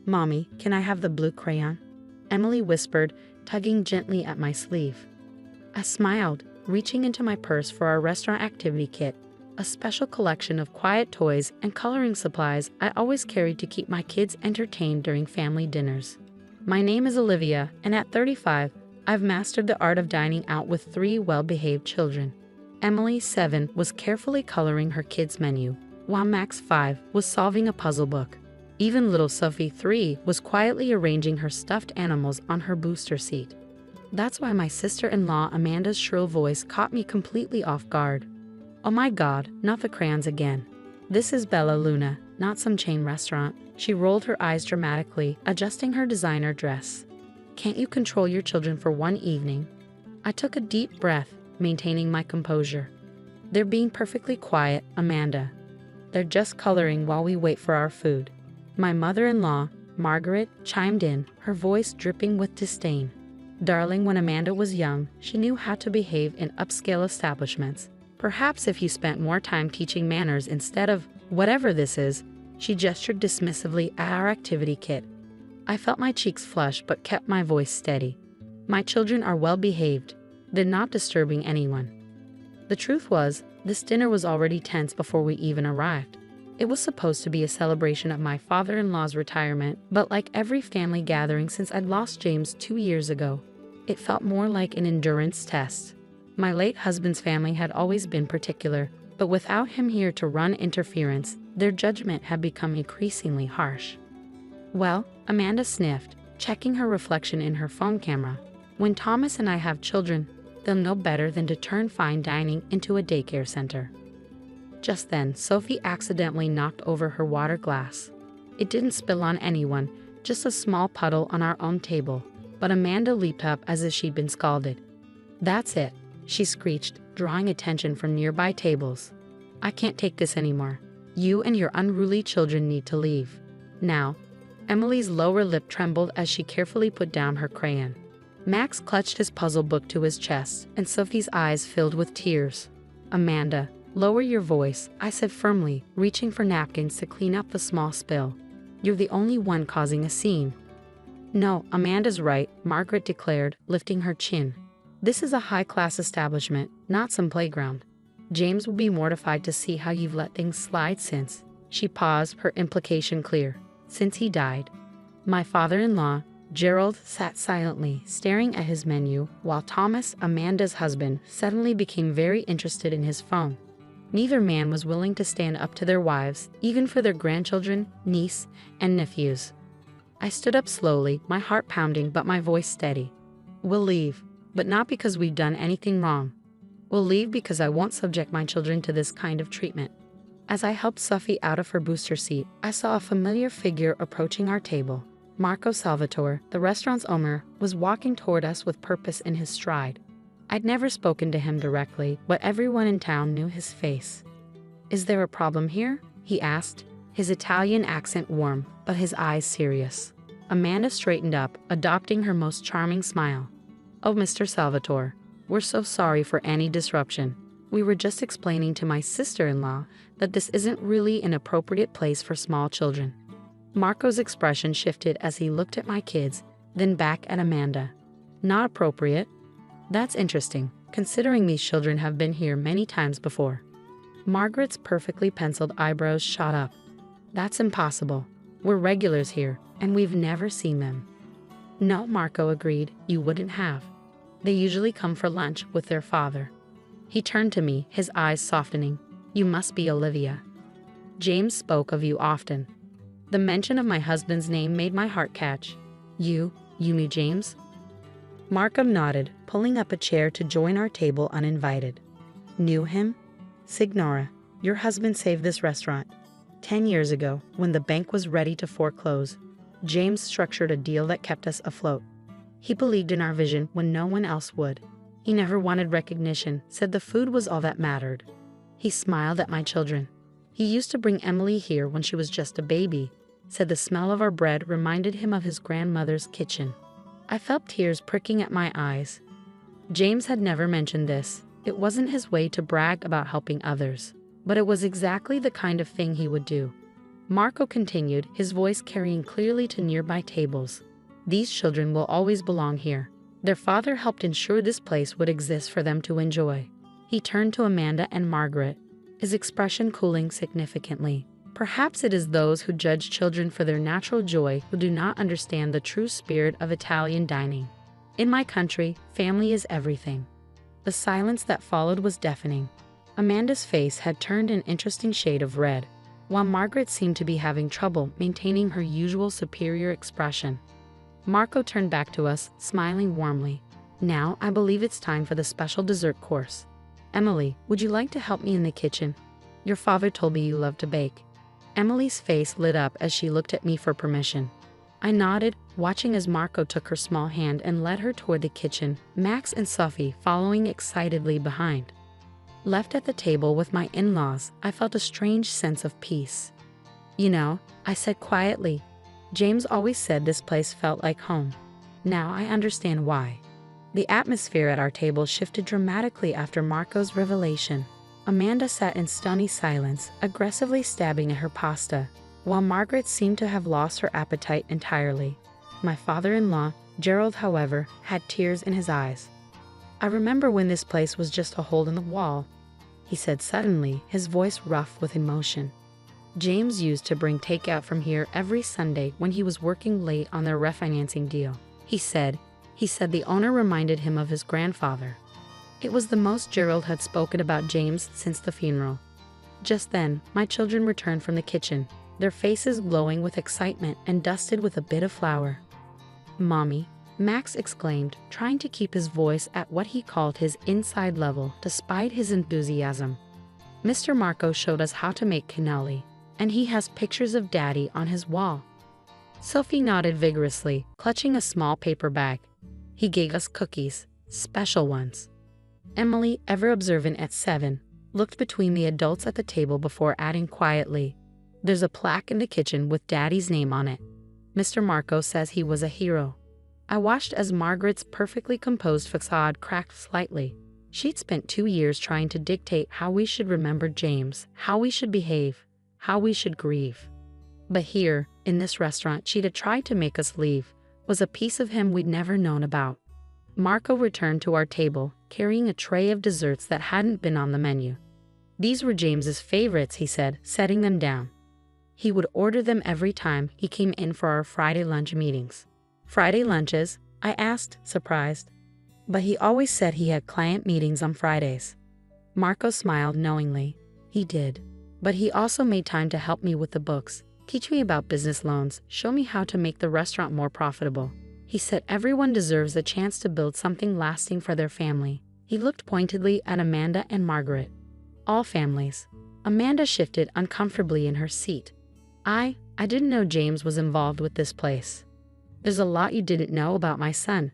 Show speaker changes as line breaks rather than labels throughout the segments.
"Mommy, can I have the blue crayon?" Emily whispered, tugging gently at my sleeve. I smiled, reaching into my purse for our restaurant activity kit, a special collection of quiet toys and coloring supplies I always carried to keep my kids entertained during family dinners. My name is Olivia, and at 35, I've mastered the art of dining out with 3 well-behaved children. Emily, 7, was carefully coloring her kids' menu, while Max, 5, was solving a puzzle book. Even little Sophie, 3, was quietly arranging her stuffed animals on her booster seat. That's why my sister-in-law Amanda's shrill voice caught me completely off guard. "Oh my God, not the crayons again. This is Bella Luna, not some chain restaurant." She rolled her eyes dramatically, adjusting her designer dress. "Can't you control your children for one evening?" I took a deep breath, maintaining my composure. "They're being perfectly quiet, Amanda. They're just coloring while we wait for our food." My mother-in-law, Margaret, chimed in, her voice dripping with disdain. "Darling, when Amanda was young, she knew how to behave in upscale establishments. Perhaps if you spent more time teaching manners instead of whatever this is." She gestured dismissively at our activity kit. I felt my cheeks flush but kept my voice steady. "My children are well behaved. They're not disturbing anyone." The truth was, this dinner was already tense before we even arrived. It was supposed to be a celebration of my father-in-law's retirement, but like every family gathering since I'd lost James 2 years ago, it felt more like an endurance test. My late husband's family had always been particular, but without him here to run interference, their judgment had become increasingly harsh. "Well," Amanda sniffed, checking her reflection in her phone camera, "when Thomas and I have children, they'll know better than to turn fine dining into a daycare center." Just then, Sophie accidentally knocked over her water glass. It didn't spill on anyone, just a small puddle on our own table, but Amanda leaped up as if she'd been scalded. "That's it," she screeched, drawing attention from nearby tables. "I can't take this anymore. You and your unruly children need to leave. Now." Emily's lower lip trembled as she carefully put down her crayon. Max clutched his puzzle book to his chest, and Sophie's eyes filled with tears. "Amanda, lower your voice," I said firmly, reaching for napkins to clean up the small spill. "You're the only one causing a scene." "No, Amanda's right," Margaret declared, lifting her chin. "This is a high-class establishment, not some playground. James will be mortified to see how you've let things slide since." She paused, her implication clear. "Since he died." My father-in-law, Gerald, sat silently, staring at his menu, while Thomas, Amanda's husband, suddenly became very interested in his phone. Neither man was willing to stand up to their wives, even for their grandchildren, niece, and nephews. I stood up slowly, my heart pounding but my voice steady. "We'll leave, but not because we've done anything wrong. We'll leave because I won't subject my children to this kind of treatment." As I helped Sophie out of her booster seat, I saw a familiar figure approaching our table. Marco Salvatore, the restaurant's owner, was walking toward us with purpose in his stride. I'd never spoken to him directly, but everyone in town knew his face. "Is there a problem here?" he asked, his Italian accent warm, but his eyes serious. Amanda straightened up, adopting her most charming smile. "Oh, Mr. Salvatore, we're so sorry for any disruption. We were just explaining to my sister-in-law that this isn't really an appropriate place for small children." Marco's expression shifted as he looked at my kids, then back at Amanda. "Not appropriate? That's interesting, considering these children have been here many times before." Margaret's perfectly penciled eyebrows shot up. "That's impossible. We're regulars here, and we've never seen them." "No," Marco agreed, "you wouldn't have. They usually come for lunch with their father." He turned to me, his eyes softening. "You must be Olivia. James spoke of you often." The mention of my husband's name made my heart catch. You knew James?" Marco nodded, pulling up a chair to join our table uninvited. "Knew him? Signora, your husband saved this restaurant. 10 years ago, when the bank was ready to foreclose, James structured a deal that kept us afloat. He believed in our vision when no one else would. He never wanted recognition, said the food was all that mattered. He smiled at my children. He used to bring Emily here when she was just a baby, said the smell of our bread reminded him of his grandmother's kitchen. I felt tears pricking at my eyes. James had never mentioned this. It wasn't his way to brag about helping others, but it was exactly the kind of thing he would do. Marco continued, his voice carrying clearly to nearby tables. These children will always belong here. Their father helped ensure this place would exist for them to enjoy. He turned to Amanda and Margaret, his expression cooling significantly. Perhaps it is those who judge children for their natural joy who do not understand the true spirit of Italian dining. In my country, family is everything. The silence that followed was deafening. Amanda's face had turned an interesting shade of red, while Margaret seemed to be having trouble maintaining her usual superior expression. Marco turned back to us, smiling warmly. Now, I believe it's time for the special dessert course. Emily, would you like to help me in the kitchen? Your father told me you love to bake. Emily's face lit up as she looked at me for permission. I nodded, watching as Marco took her small hand and led her toward the kitchen, Max and Sophie following excitedly behind. Left at the table with my in-laws, I felt a strange sense of peace. You know, I said quietly, James always said this place felt like home. Now I understand why. The atmosphere at our table shifted dramatically after Marco's revelation. Amanda sat in stunning silence, aggressively stabbing at her pasta, while Margaret seemed to have lost her appetite entirely. My father-in-law, Gerald, however, had tears in his eyes. I remember when this place was just a hole in the wall, he said suddenly, his voice rough with emotion. James used to bring takeout from here every Sunday when he was working late on their refinancing deal. He said the owner reminded him of his grandfather. It was the most Gerald had spoken about James since the funeral. Just then, my children returned from the kitchen, their faces glowing with excitement and dusted with a bit of flour. Mommy, Max exclaimed, trying to keep his voice at what he called his inside level despite his enthusiasm. Mr. Marco showed us how to make cannoli, and he has pictures of Daddy on his wall. Sophie nodded vigorously, clutching a small paper bag. He gave us cookies, special ones. Emily, ever observant at 7, looked between the adults at the table before adding quietly, "There's a plaque in the kitchen with Daddy's name on it. Mr. Marco says he was a hero." I watched as Margaret's perfectly composed facade cracked slightly. She'd spent 2 years trying to dictate how we should remember James, how we should behave, how we should grieve. But here, in this restaurant she'd had tried to make us leave, was a piece of him we'd never known about. Marco returned to our table, carrying a tray of desserts that hadn't been on the menu. These were James's favorites, he said, setting them down. He would order them every time he came in for our Friday lunch meetings. Friday lunches? I asked, surprised. But he always said he had client meetings on Fridays. Marco smiled knowingly. He did. But he also made time to help me with the books, teach me about business loans, show me how to make the restaurant more profitable. He said everyone deserves a chance to build something lasting for their family. He looked pointedly at Amanda and Margaret. All families. Amanda shifted uncomfortably in her seat. I didn't know James was involved with this place. There's a lot you didn't know about my son,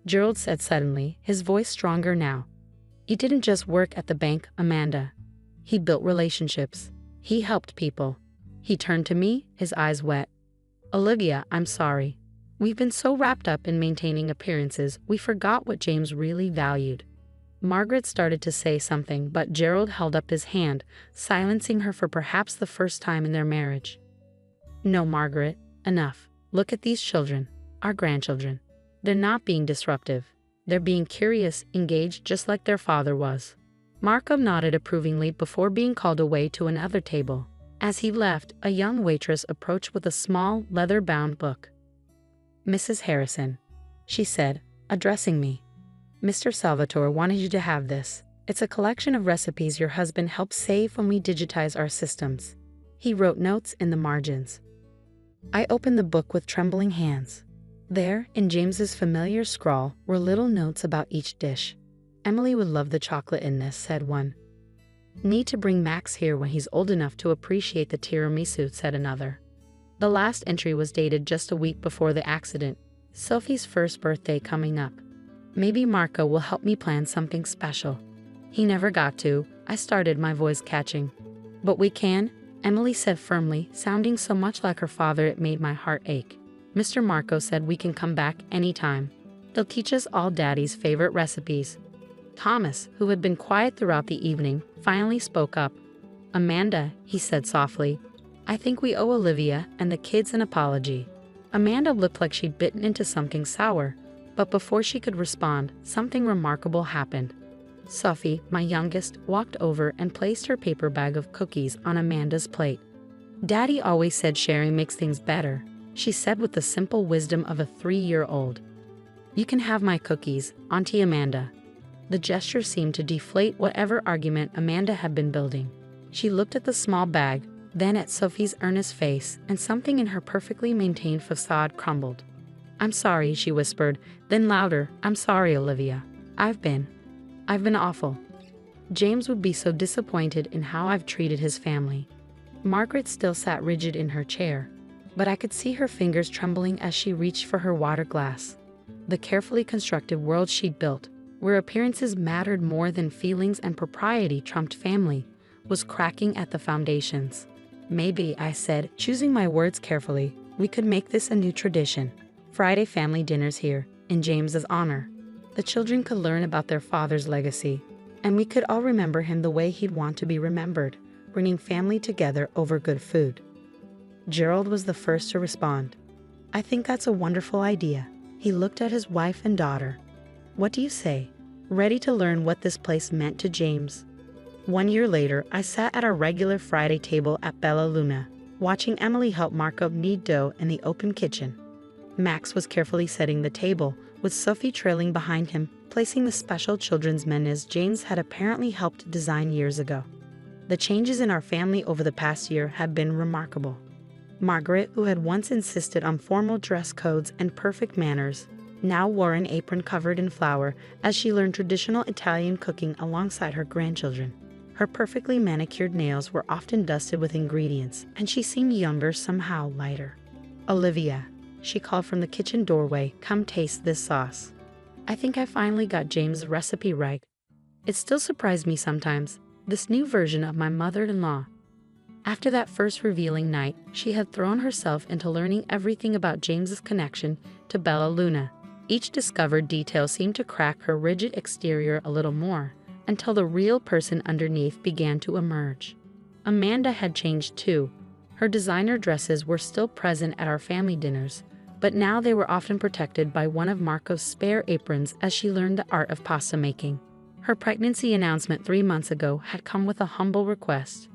Gerald said suddenly, his voice stronger now. He didn't just work at the bank, Amanda. He built relationships. He helped people. He turned to me, his eyes wet. Olivia, I'm sorry. We've been so wrapped up in maintaining appearances, we forgot what James really valued. Margaret started to say something, but Gerald held up his hand, silencing her for perhaps the first time in their marriage. No, Margaret, enough. Look at these children, our grandchildren. They're not being disruptive. They're being curious, engaged just like their father was. Marco nodded approvingly before being called away to another table. As he left, a young waitress approached with a small, leather-bound book. Mrs. Harrison, she said, addressing me. Mr. Salvatore wanted you to have this. It's a collection of recipes your husband helped save when we digitize our systems. He wrote notes in the margins. I opened the book with trembling hands. There, in James's familiar scrawl, were little notes about each dish. Emily would love the chocolate in this, said one. Need to bring Max here when he's old enough to appreciate the tiramisu, said another. The last entry was dated just a week before the accident, Sophie's first birthday coming up. Maybe Marco will help me plan something special. He never got to, I started, my voice catching. But we can, Emily said firmly, sounding so much like her father it made my heart ache. Mr. Marco said we can come back anytime. They'll teach us all Daddy's favorite recipes. Thomas, who had been quiet throughout the evening, finally spoke up. Amanda, he said softly, I think we owe Olivia and the kids an apology. Amanda looked like she'd bitten into something sour, but before she could respond, something remarkable happened. Sophie, my youngest, walked over and placed her paper bag of cookies on Amanda's plate. "Daddy always said sharing makes things better," she said with the simple wisdom of a 3-year-old. "You can have my cookies, Auntie Amanda." The gesture seemed to deflate whatever argument Amanda had been building. She looked at the small bag, then at Sophie's earnest face, and something in her perfectly maintained facade crumbled. "I'm sorry," she whispered, then louder, "I'm sorry, Olivia. I've been awful. James would be so disappointed in how I've treated his family." Margaret still sat rigid in her chair, but I could see her fingers trembling as she reached for her water glass. The carefully constructed world she'd built, where appearances mattered more than feelings and propriety trumped family, was cracking at the foundations. "Maybe," I said, choosing my words carefully, "we could make this a new tradition. Friday family dinners here, in James's honor. The children could learn about their father's legacy, and we could all remember him the way he'd want to be remembered, bringing family together over good food." Gerald was the first to respond. "I think that's a wonderful idea." He looked at his wife and daughter. "What do you say?" Ready to learn what this place meant to James. 1 year later, I sat at our regular Friday table at Bella Luna, watching Emily help Marco knead dough in the open kitchen. Max was carefully setting the table, with Sophie trailing behind him, placing the special children's menus James had apparently helped design years ago. The changes in our family over the past year had been remarkable. Margaret, who had once insisted on formal dress codes and perfect manners, now wore an apron covered in flour as she learned traditional Italian cooking alongside her grandchildren. Her perfectly manicured nails were often dusted with ingredients, and she seemed younger, somehow lighter. "Olivia," she called from the kitchen doorway, "come taste this sauce." I think I finally got James' recipe right. It still surprised me sometimes, this new version of my mother-in-law. After that first revealing night, she had thrown herself into learning everything about James's connection to Bella Luna. Each discovered detail seemed to crack her rigid exterior a little more, until the real person underneath began to emerge. Amanda had changed too. Her designer dresses were still present at our family dinners, but now they were often protected by one of Marco's spare aprons as she learned the art of pasta making. Her pregnancy announcement 3 months ago had come with a humble request.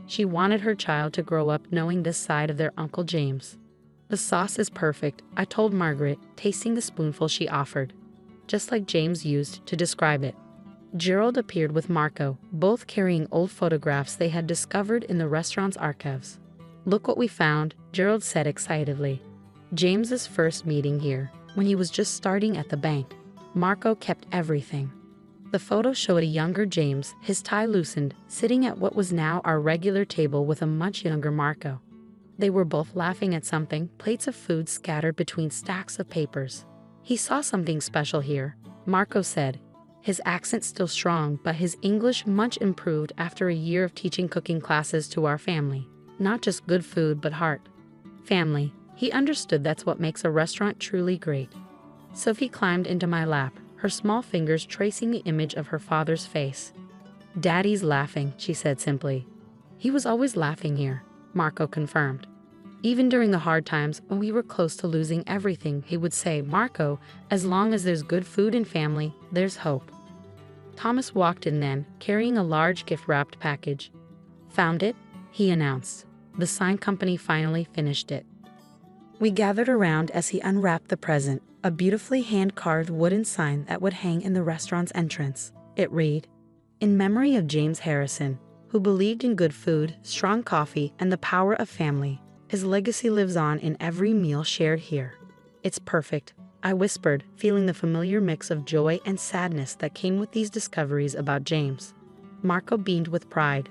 She wanted her child to grow up knowing this side of their Uncle James. "The sauce is perfect," I told Margaret, tasting the spoonful she offered, just like James used to describe it. Gerald appeared with Marco, both carrying old photographs they had discovered in the restaurant's archives. "Look what we found," Gerald said excitedly. James's first meeting here, when he was just starting at the bank. Marco kept everything. The photo showed a younger James, his tie loosened, sitting at what was now our regular table with a much younger Marco. They were both laughing at something, plates of food scattered between stacks of papers. "He saw something special here," Marco said, his accent still strong but his English much improved after a year of teaching cooking classes to our family. Not just good food but heart. Family. He understood that's what makes a restaurant truly great. Sophie climbed into my lap, her small fingers tracing the image of her father's face. "Daddy's laughing," she said simply. "He was always laughing here," Marco confirmed. Even during the hard times when we were close to losing everything, he would say, "Marco, as long as there's good food and family, there's hope." Thomas walked in then, carrying a large gift-wrapped package. "Found it?" he announced. The sign company finally finished it. We gathered around as he unwrapped the present, a beautifully hand-carved wooden sign that would hang in the restaurant's entrance. It read, "In memory of James Harrison, who believed in good food, strong coffee, and the power of family. His legacy lives on in every meal shared here." "It's perfect," I whispered, feeling the familiar mix of joy and sadness that came with these discoveries about James. Marco beamed with pride.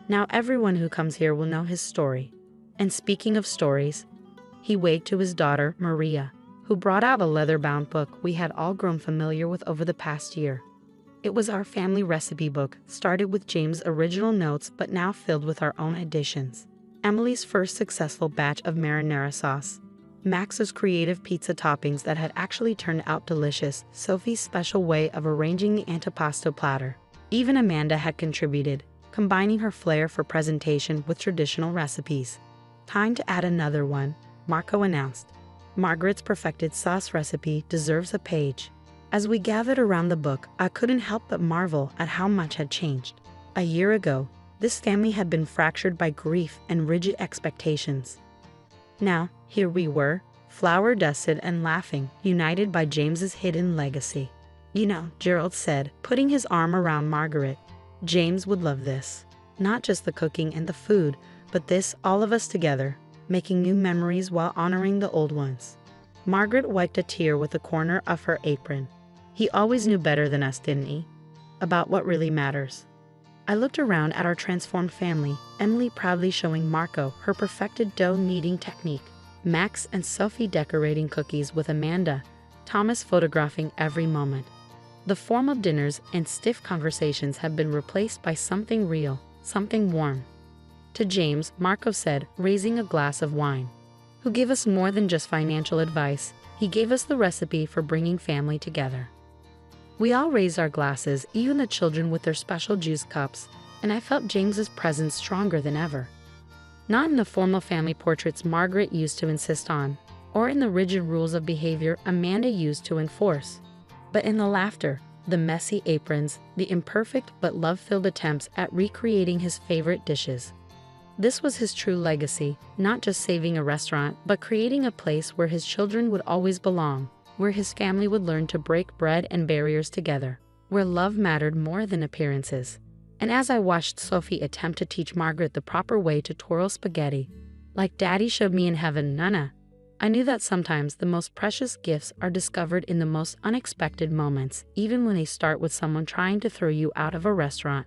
"Now everyone who comes here will know his story. And speaking of stories," he waved to his daughter, Maria, who brought out a leather-bound book we had all grown familiar with over the past year. It was our family recipe book, started with James' original notes but now filled with our own additions. Emily's first successful batch of marinara sauce, Max's creative pizza toppings that had actually turned out delicious, Sophie's special way of arranging the antipasto platter. Even Amanda had contributed, combining her flair for presentation with traditional recipes. "Time to add another one," Marco announced. Margaret's perfected sauce recipe deserves a page. As we gathered around the book, I couldn't help but marvel at how much had changed. A year ago, this family had been fractured by grief and rigid expectations. Now, here we were, flower-dusted and laughing, united by James's hidden legacy. "You know," Gerald said, putting his arm around Margaret, "James would love this. Not just the cooking and the food, but this, all of us together, making new memories while honoring the old ones." Margaret wiped a tear with the corner of her apron. "He always knew better than us, didn't he? About what really matters." I looked around at our transformed family, Emily proudly showing Marco her perfected dough kneading technique, Max and Sophie decorating cookies with Amanda, Thomas photographing every moment. The formal dinners and stiff conversations have been replaced by something real, something warm. To James, Marco said, raising a glass of wine, "Who gave us more than just financial advice. He gave us the recipe for bringing family together." We all raised our glasses, even the children with their special juice cups, and I felt James's presence stronger than ever. Not in the formal family portraits Margaret used to insist on, or in the rigid rules of behavior Amanda used to enforce, but in the laughter, the messy aprons, the imperfect but love-filled attempts at recreating his favorite dishes. This was his true legacy, not just saving a restaurant, but creating a place where his children would always belong, where his family would learn to break bread and barriers together, where love mattered more than appearances. And as I watched Sophie attempt to teach Margaret the proper way to twirl spaghetti, like Daddy showed me in heaven, Nana, I knew that sometimes the most precious gifts are discovered in the most unexpected moments, even when they start with someone trying to throw you out of a restaurant.